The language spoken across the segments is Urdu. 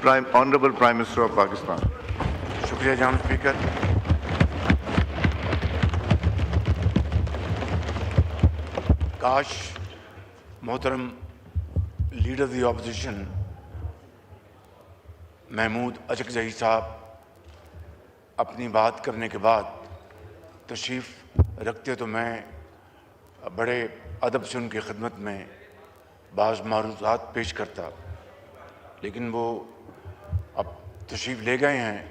Honorable Prime Minister of Pakistan. شکریہ جناب اسپیکر. کاش محترم لیڈر دی اپوزیشن محمود اچکزئی صاحب اپنی بات کرنے کے بعد تشریف رکھتے تو میں بڑے ادب سے ان کی خدمت میں بعض معروضات پیش کرتا، لیکن وہ اب تشریف لے گئے ہیں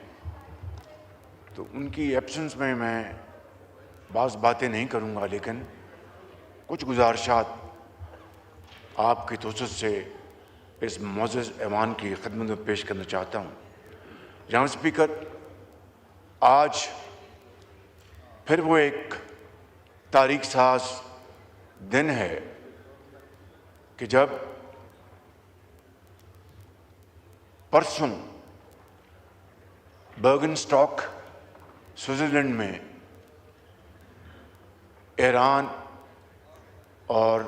تو ان کی ایبسنس میں بعض باتیں نہیں کروں گا، لیکن کچھ گزارشات آپ کی توسط سے اس معزز ایوان کی خدمت میں پیش کرنا چاہتا ہوں. جناب اسپیکر، آج پھر وہ ایک تاریخ ساز دن ہے کہ جب پرسوں برگن اسٹاک سوئٹزرلینڈ میں ایران اور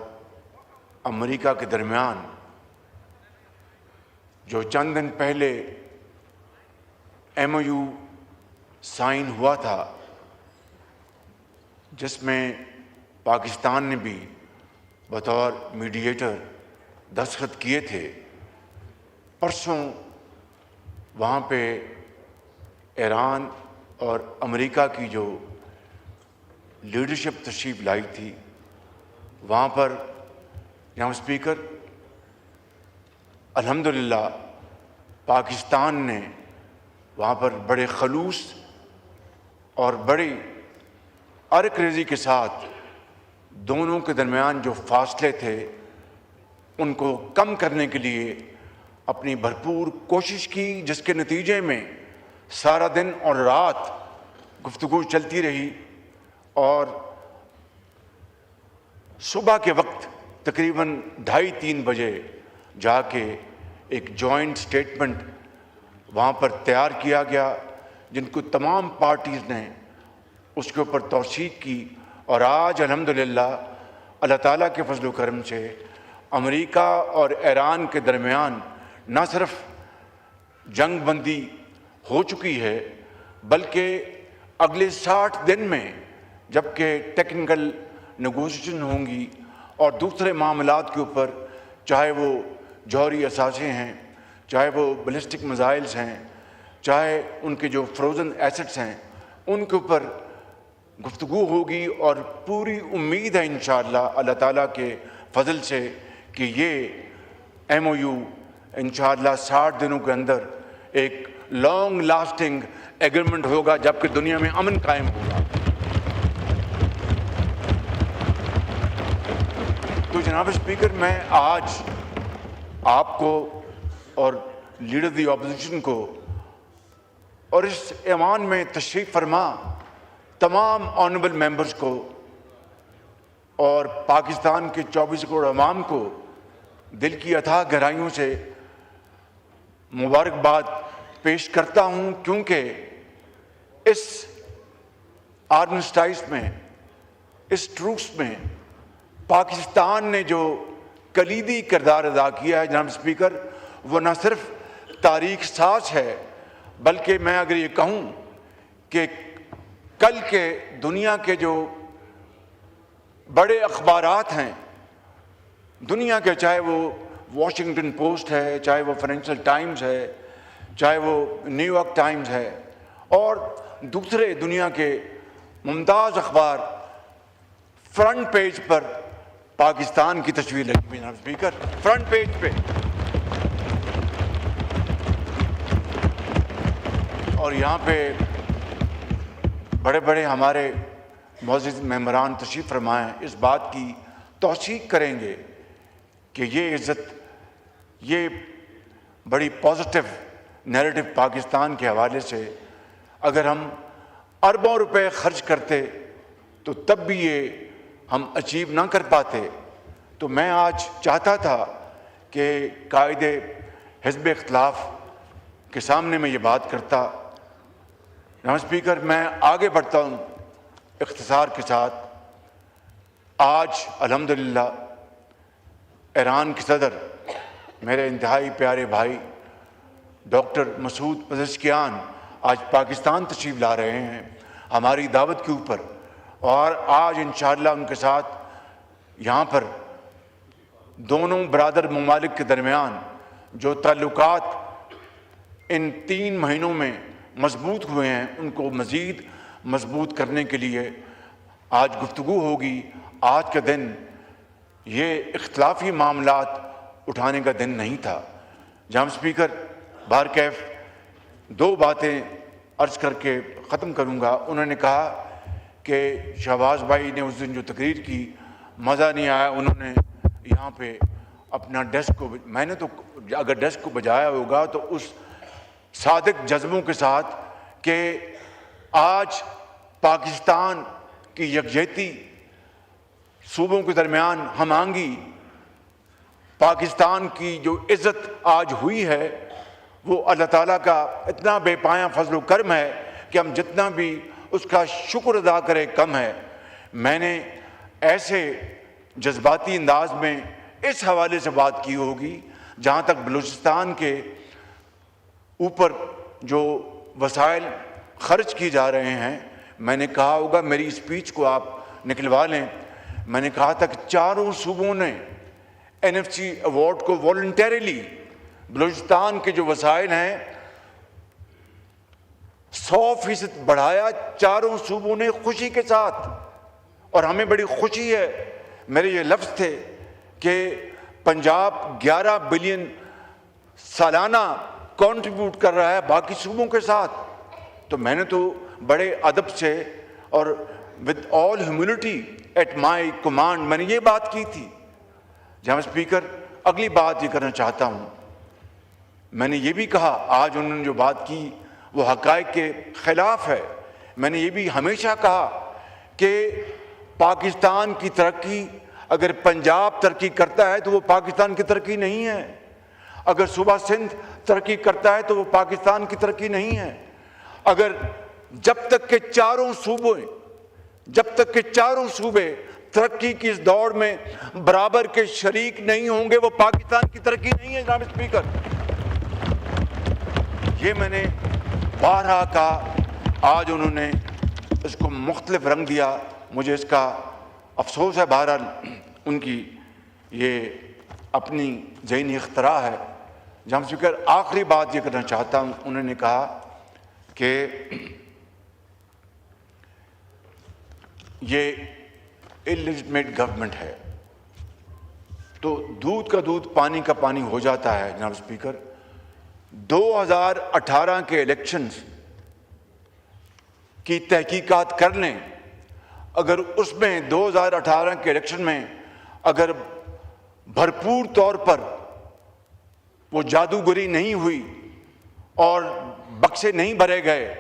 امریکہ کے درمیان جو چند دن پہلے ایم او یو سائن ہوا تھا، جس میں پاکستان نے بھی بطور میڈیٹر دستخط کیے تھے، پرسوں وہاں پہ ایران اور امریکہ کی جو لیڈرشپ تشریف لائی تھی، وہاں پر جناب اسپیکر الحمدللہ پاکستان نے وہاں پر بڑے خلوص اور بڑی عرق ریزی کے ساتھ دونوں کے درمیان جو فاصلے تھے ان کو کم کرنے کے لیے اپنی بھرپور کوشش کی، جس کے نتیجے میں سارا دن اور رات گفتگو چلتی رہی اور صبح کے وقت تقریباً 2:30-3 بجے جا کے ایک جوائنٹ سٹیٹمنٹ وہاں پر تیار کیا گیا، جن کو تمام پارٹیز نے اس کے اوپر توثیق کی. اور آج الحمدللہ اللہ تعالیٰ کے فضل و کرم سے امریکہ اور ایران کے درمیان نہ صرف جنگ بندی ہو چکی ہے، بلکہ اگلے 60 دن میں جبکہ ٹیکنیکل نیگوشیشن ہوں گی اور دوسرے معاملات کے اوپر، چاہے وہ جوہری اثاثے ہیں، چاہے وہ بیلسٹک میزائلز ہیں، چاہے ان کے جو فروزن ایسٹس ہیں، ان کے اوپر گفتگو ہوگی. اور پوری امید ہے انشاءاللہ اللہ تعالیٰ کے فضل سے کہ یہ ایم او یو انشاءاللہ 60 دنوں کے اندر ایک لانگ لاسٹنگ ایگریمنٹ ہوگا، جبکہ دنیا میں امن قائم ہوگا. تو جناب اسپیکر، میں آج آپ کو اور لیڈر دی اپوزیشن کو اور اس ایوان میں تشریف فرما تمام آنریبل ممبرز کو اور پاکستان کے 24 کروڑ عوام کو دل کی اتھاہ گہرائیوں سے مبارکباد پیش کرتا ہوں، کیونکہ اس آرمسٹائز میں، اس ٹروس میں پاکستان نے جو کلیدی کردار ادا کیا ہے جناب اسپیکر، وہ نہ صرف تاریخ ساز ہے، بلکہ میں اگر یہ کہوں کہ کل کے دنیا کے جو بڑے اخبارات ہیں دنیا کے، چاہے وہ واشنگٹن پوسٹ ہے، چاہے وہ فائنینشل ٹائمز ہے، چاہے وہ نیو یارک ٹائمز ہے، اور دوسرے دنیا کے ممتاز اخبار، فرنٹ پیج پر پاکستان کی تصویر لگی ہوئی جناب اسپیکر، فرنٹ پیج پہ. اور یہاں پہ بڑے بڑے ہمارے معزز ممبران تشریف فرمائیں، اس بات کی توثیق کریں گے کہ یہ عزت، یہ بڑی پازیٹیو نیریٹو پاکستان کے حوالے سے اگر ہم اربوں روپے خرچ کرتے تو تب بھی یہ ہم اچیو نہ کر پاتے. تو میں آج چاہتا تھا کہ قائد حزب اختلاف کے سامنے میں یہ بات کرتا. جناب اسپیکر، میں آگے بڑھتا ہوں اختصار کے ساتھ. آج الحمدللہ ایران کے صدر، میرے انتہائی پیارے بھائی ڈاکٹر مسعود پزشکیان آج پاکستان تشریف لا رہے ہیں ہماری دعوت کے اوپر، اور آج انشاءاللہ ان کے ساتھ یہاں پر دونوں برادر ممالک کے درمیان جو تعلقات ان 3 مہینوں میں مضبوط ہوئے ہیں ان کو مزید مضبوط کرنے کے لیے آج گفتگو ہوگی۔ آج کا دن یہ اختلافی معاملات اٹھانے کا دن نہیں تھا۔ جناب اسپیکر، بہرکیف 2 باتیں عرض کر کے ختم کروں گا۔ انہوں نے کہا کہ شہباز بھائی نے اس دن جو تقریر کی مزہ نہیں آیا، انہوں نے یہاں پہ اپنا ڈیسک کو، میں نے تو اگر ڈیسک کو بجایا ہوگا تو اس صادق جذبوں کے ساتھ کہ آج پاکستان کی یکجہتی، صوبوں کے درمیان ہم آہنگی، پاکستان کی جو عزت آج ہوئی ہے وہ اللہ تعالیٰ کا اتنا بے پایاں فضل و کرم ہے کہ ہم جتنا بھی اس کا شکر ادا کریں کم ہے۔ میں نے ایسے جذباتی انداز میں اس حوالے سے بات کی ہوگی جہاں تک بلوچستان کے اوپر جو وسائل خرچ کی جا رہے ہیں، میں نے کہا ہوگا، میری اسپیچ کو آپ نکلوا لیں، میں نے کہا تھا کہ 4 صوبوں نے NFC ایوارڈ کو والنٹیریلی بلوچستان کے جو وسائل ہیں 100% بڑھایا، 4 صوبوں نے خوشی کے ساتھ، اور ہمیں بڑی خوشی ہے۔ میرے یہ لفظ تھے کہ پنجاب 11 بلین سالانہ کنٹریبیوٹ کر رہا ہے باقی صوبوں کے ساتھ، تو میں نے تو بڑے ادب سے اور with all humility at my command میں نے یہ بات کی تھی۔ جناب اسپیکر، اگلی بات یہ کرنا چاہتا ہوں، میں نے یہ بھی کہا آج انہوں نے جو بات کی وہ حقائق کے خلاف ہے۔ میں نے یہ بھی ہمیشہ کہا کہ پاکستان کی ترقی، اگر پنجاب ترقی کرتا ہے تو وہ پاکستان کی ترقی نہیں ہے، اگر صوبہ سندھ ترقی کرتا ہے تو وہ پاکستان کی ترقی نہیں ہے، اگر جب تک کہ چاروں صوبے ترقی کی اس دوڑ میں برابر کے شریک نہیں ہوں گے وہ پاکستان کی ترقی نہیں ہے۔ جناب اسپیکر، یہ میں نے بارہا کہا، آج انہوں نے اس کو مختلف رنگ دیا، مجھے اس کا افسوس ہے۔ بہرحال ان کی یہ اپنی ذہنی اختراع ہے۔ جناب اسپیکر، آخری بات یہ کرنا چاہتا ہوں، انہوں نے کہا کہ یہ اللیجٹمیٹ گورنمنٹ ہے، تو دودھ کا دودھ پانی کا پانی ہو جاتا ہے۔ جناب اسپیکر، 2018 کے الیکشنز کی تحقیقات کر لیں، اگر اس میں 2018 کے الیکشن میں اگر بھرپور طور پر وہ جادوگری نہیں ہوئی اور بکسے نہیں بھرے گئے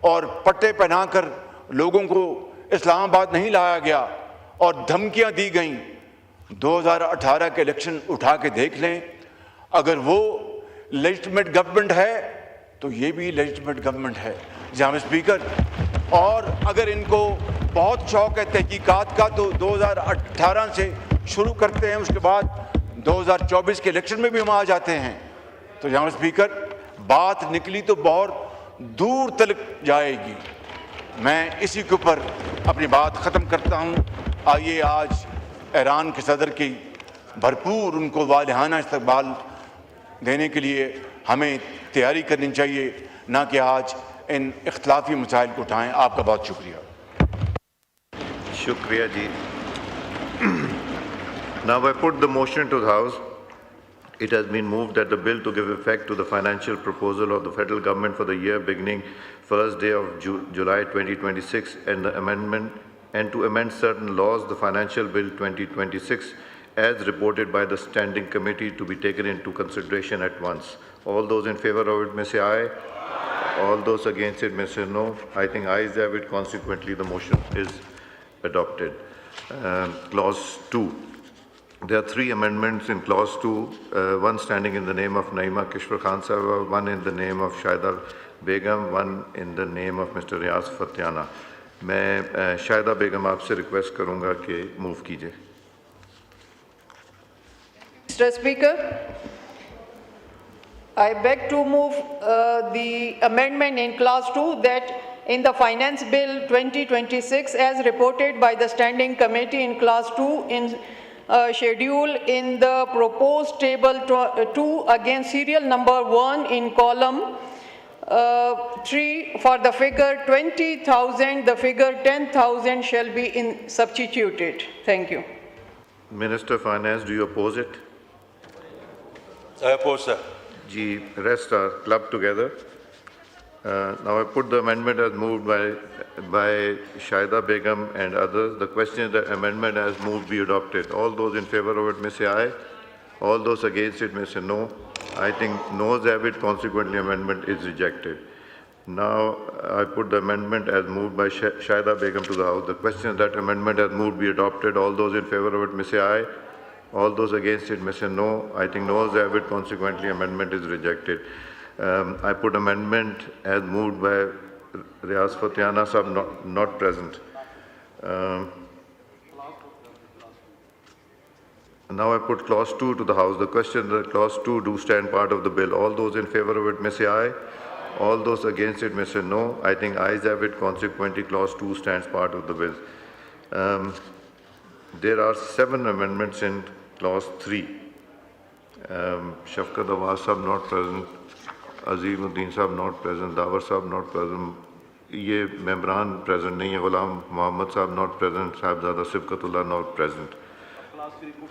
اور پٹے پہنا کر لوگوں کو اسلام آباد نہیں لایا گیا اور دھمکیاں دی گئیں، 2018 کے الیکشن اٹھا کے دیکھ لیں، اگر وہ لیجٹمیٹ گورنمنٹ ہے تو یہ بھی لیجٹمیٹ گورنمنٹ ہے۔ جناب اسپیکر، اور اگر ان کو بہت شوق ہے تحقیقات کا تو 2018 سے شروع کرتے ہیں، اس کے بعد 2024 کے الیکشن میں بھی ہم آ جاتے ہیں۔ تو جناب اسپیکر، بات نکلی تو بہت دور تلک جائے گی۔ میں اسی کے اوپر اپنی بات ختم کرتا ہوں۔ آئیے آج ایران کے صدر کی بھرپور ان کو والہانہ استقبال دینے کے لیے ہمیں تیاری کرنی چاہیے، نہ کہ آج ان اختلافی مسائل کو اٹھائیں۔ آپ کا بہت شکریہ۔ Shukriya ji. Now I put the motion to the House. It has been moved that the bill to give effect to the financial proposal of the federal government for the year beginning first day of July 2026 and the amendment and to amend certain laws, the financial bill 2026 as reported by the standing committee to be taken into consideration at once. All those in favor of it may say aye. All those against it may say no. I think ayes have it. Consequently, the motion is adopted. Clause 2. There are 3 amendments in Clause 2, one standing in the name of Naima Kishwar Khan Sahib, one in the name of Shaida Begum, one in the name of Mr. Riyaz Fatiana. میں شاہدہ بیگم آپ سے ریکویسٹ کروں گا کہ موو کیجیے۔ Mr. Speaker, I beg to move the amendment in clause 2 that in the Finance Bill 2026 as reported by the Standing Committee in clause 2 in schedule in the proposed table 2 against serial number 1 in column 3 for the figure 20,000, the figure 10,000 shall be substituted. Thank you. Minister of Finance, do you oppose it? I oppose, sir. The rest are clubbed together. Now I put the amendment as moved by Shaida Begum and others. The question is that amendment as moved be adopted. All those in favor of it may say aye. All those against it may say no. I think noes have it, consequently amendment is rejected. Now I put the amendment as moved by Shaida Begum to the House. The question is that amendment as moved be adopted. All those in favor of it may say aye. All those against it may say no. I think noes have it, consequently amendment is rejected. I put amendment as moved by Riaz Fatiana Sahab not present. Now I put clause 2 to the House. The question that clause 2 do stand part of the bill. All those in favor of it may say aye. All those against it may say no. I think ayes have it, consequently clause 2 stands part of the bill. There are 7 amendments in clause 3. Shafqat Awaz Sahab not present. Azimuddin Sahab not present. Dawar Sahab not present. Ye membran present nahi hai. Ghulam Muhammad Sahab not present. Sahibzada Sibkatullah not present.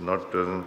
not present.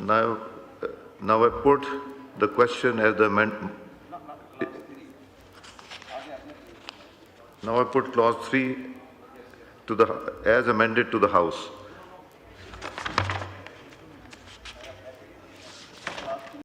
Now I put the question as the amendment. Now I put clause 3 to as amended to the House.